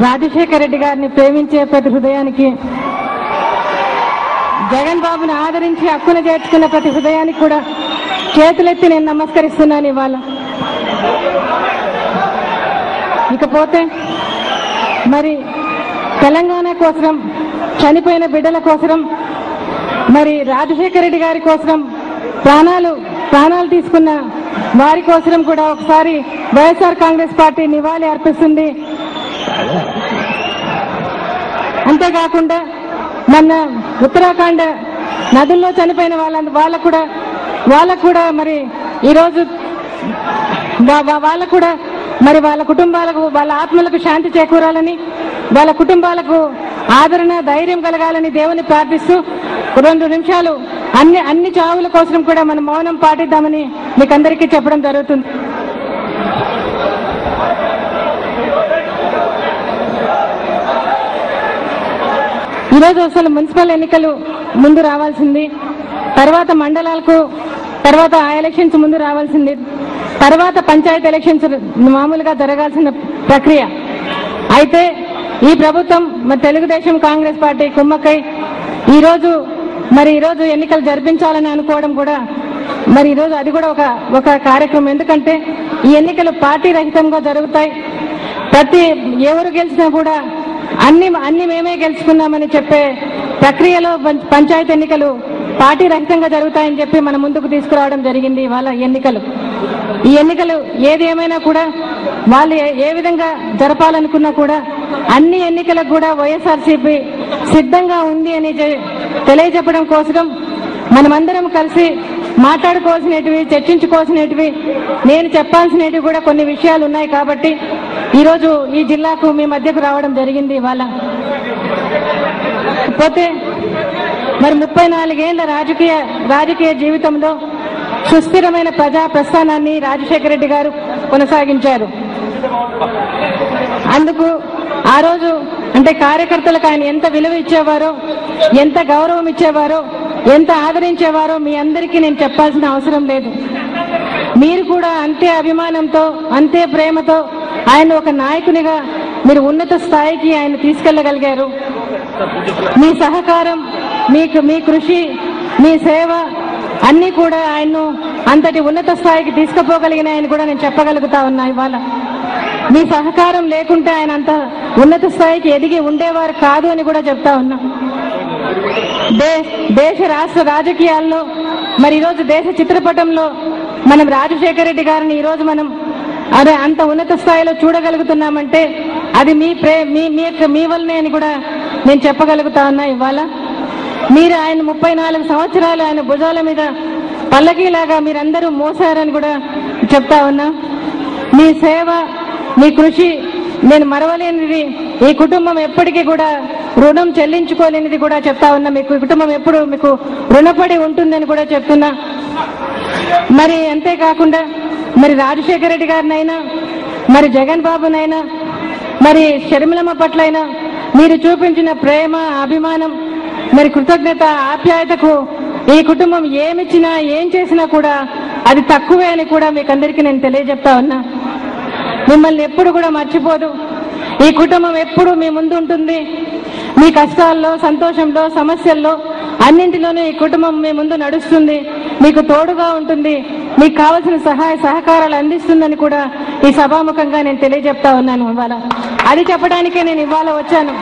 రాజశేఖర రెడ్డి గారిని ప్రేమించే ప్రతి హృదయానికి, జగన్ బాబుని ఆదరించి హక్కును చేర్చుకున్న ప్రతి హృదయానికి కూడా చేతులెత్తి నేను నమస్కరిస్తున్నాను ఇవాళ. ఇకపోతే మరి తెలంగాణ కోసం, చనిపోయిన బిడ్డల కోసం, మరి రాజశేఖర రెడ్డి గారి కోసం ప్రాణాలు తీసుకున్న వారి కోసం కూడా ఒకసారి వైఎస్ఆర్ కాంగ్రెస్ పార్టీ నివాళి అర్పిస్తుంది. అంతేకాకుండా మొన్న ఉత్తరాఖండ్ నదుల్లో చనిపోయిన వాళ్ళకు కూడా మరి ఈరోజు వాళ్ళకు కూడా మరి వాళ్ళ కుటుంబాలకు, వాళ్ళ ఆత్మలకు శాంతి చేకూరాలని, వాళ్ళ కుటుంబాలకు ఆదరణ, ధైర్యం కలగాలని దేవుని ప్రార్థిస్తూ 2 నిమిషాలు అన్ని చావుల కోసం కూడా మనం మౌనం పాటిద్దామని మీకు అందరికీ చెప్పడం జరుగుతుంది. ఈరోజు అసలు మున్సిపల్ ఎన్నికలు ముందు రావాల్సింది, తర్వాత మండలాలకు, తర్వాత ఆ ఎలక్షన్స్ ముందు రావాల్సింది, తర్వాత పంచాయతీ ఎలక్షన్స్ మామూలుగా జరగాల్సిన ప్రక్రియ. అయితే ఈ ప్రభుత్వం మరి తెలుగుదేశం కాంగ్రెస్ పార్టీ కుమ్మక్కై ఈరోజు ఎన్నికలు జరిపించాలని అనుకోవడం కూడా మరి ఈరోజు అది కూడా ఒక కార్యక్రమం. ఎందుకంటే ఈ ఎన్నికలు పార్టీ రహితంగా జరుగుతాయి. ఎవరు గెలిచినా కూడా అన్ని మేమే గెలుచుకున్నామని చెప్పే ప్రక్రియలో పంచాయతీ ఎన్నికలు పార్టీ రహితంగా జరుగుతాయని చెప్పి మన ముందుకు తీసుకురావడం జరిగింది ఇవాళ ఎన్నికలు. ఈ ఎన్నికలు ఏది ఏమైనా కూడా వాళ్ళు ఏ విధంగా జరపాలనుకున్నా కూడా అన్ని ఎన్నికలకు కూడా వైఎస్ఆర్సీపీ సిద్ధంగా ఉంది అని తెలియజెప్పడం కోసం మనమందరం కలిసి మాట్లాడుకోవాల్సినవి, చర్చించుకోవాల్సినవి, నేను చెప్పాల్సినవి కూడా కొన్ని విషయాలు ఉన్నాయి. కాబట్టి ఈరోజు ఈ జిల్లాకు మీ మధ్యకు రావడం జరిగింది ఇవాళ. పోతే మరి 34 ఏళ్ల రాజకీయ జీవితంలో సుస్థిరమైన ప్రజా ప్రస్థానాన్ని రాజశేఖర రెడ్డి గారు కొనసాగించారు. అందుకు ఆ రోజు అంటే కార్యకర్తలకు ఆయన ఎంత విలువ ఇచ్చేవారో, ఎంత గౌరవం ఇచ్చేవారో, ఎంత ఆదరించేవారో మీ అందరికీ నేను చెప్పాల్సిన అవసరం లేదు. మీరు కూడా అంతే అభిమానంతో, అంతే ప్రేమతో ఆయన ఒక నాయకునిగా మీరు ఉన్నత స్థాయికి ఆయన తీసుకెళ్లగలిగారు. మీ సహకారం, మీ కృషి, మీ సేవ అన్ని కూడా ఆయన్ను అంతటి ఉన్నత స్థాయికి తీసుకుపోగలిగినాయని కూడా నేను చెప్పగలుగుతా ఉన్నా. ఇవాళ మీ సహకారం లేకుంటే ఆయన అంత ఉన్నత స్థాయికి ఎదిగి ఉండేవారు కాదు అని కూడా చెప్తా ఉన్నా. దేశ రాష్ట్ర రాజకీయాల్లో మరి ఈరోజు దేశ చిత్రపటంలో మనం రాజశేఖర రెడ్డి గారిని ఈరోజు మనం అంత ఉన్నత స్థాయిలో చూడగలుగుతున్నామంటే అది మీ వల్లనే అని కూడా నేను చెప్పగలుగుతా ఉన్నా. ఇవాళ మీరు ఆయన 34 సంవత్సరాలు ఆయన భుజాల మీద పల్లకీలాగా మీరందరూ మోసారని కూడా చెప్తా ఉన్నా. మీ సేవ, మీ కృషి నేను మరవలేనిది. ఈ కుటుంబం ఎప్పటికీ కూడా రుణం చెల్లించుకోలేనిది కూడా చెప్తా ఉన్నా. మీకు కుటుంబం ఎప్పుడు మీకు రుణపడి ఉంటుందని కూడా చెప్తున్నా. మరి అంతేకాకుండా మరి రాజశేఖర రెడ్డి గారినైనా, మరి జగన్ బాబునైనా, మరి షర్మిలమ్మ పట్లైనా మీరు చూపించిన ప్రేమ, అభిమానం, మరి కృతజ్ఞత, ఆప్యాయతకు ఈ కుటుంబం ఏమిచ్చినా ఏం చేసినా కూడా అది తక్కువే అని కూడా మీకు అందరికీ నేను తెలియజెప్తా ఉన్నా. మిమ్మల్ని ఎప్పుడు కూడా మర్చిపోదు. ఈ కుటుంబం ఎప్పుడు మీ ముందు ఉంటుంది. మీ కష్టాల్లో, సంతోషంలో, సమస్యల్లో అన్నింటిలోనూ ఈ కుటుంబం మీ ముందు నడుస్తుంది, మీకు తోడుగా ఉంటుంది, మీకు కావలసిన సహాయ సహకారాలు అందిస్తుందని కూడా ఈ సభాముఖంగా నేను తెలియజెప్తా ఉన్నాను. ఇవాళ అది చెప్పడానికే నేను ఇవాళ వచ్చాను.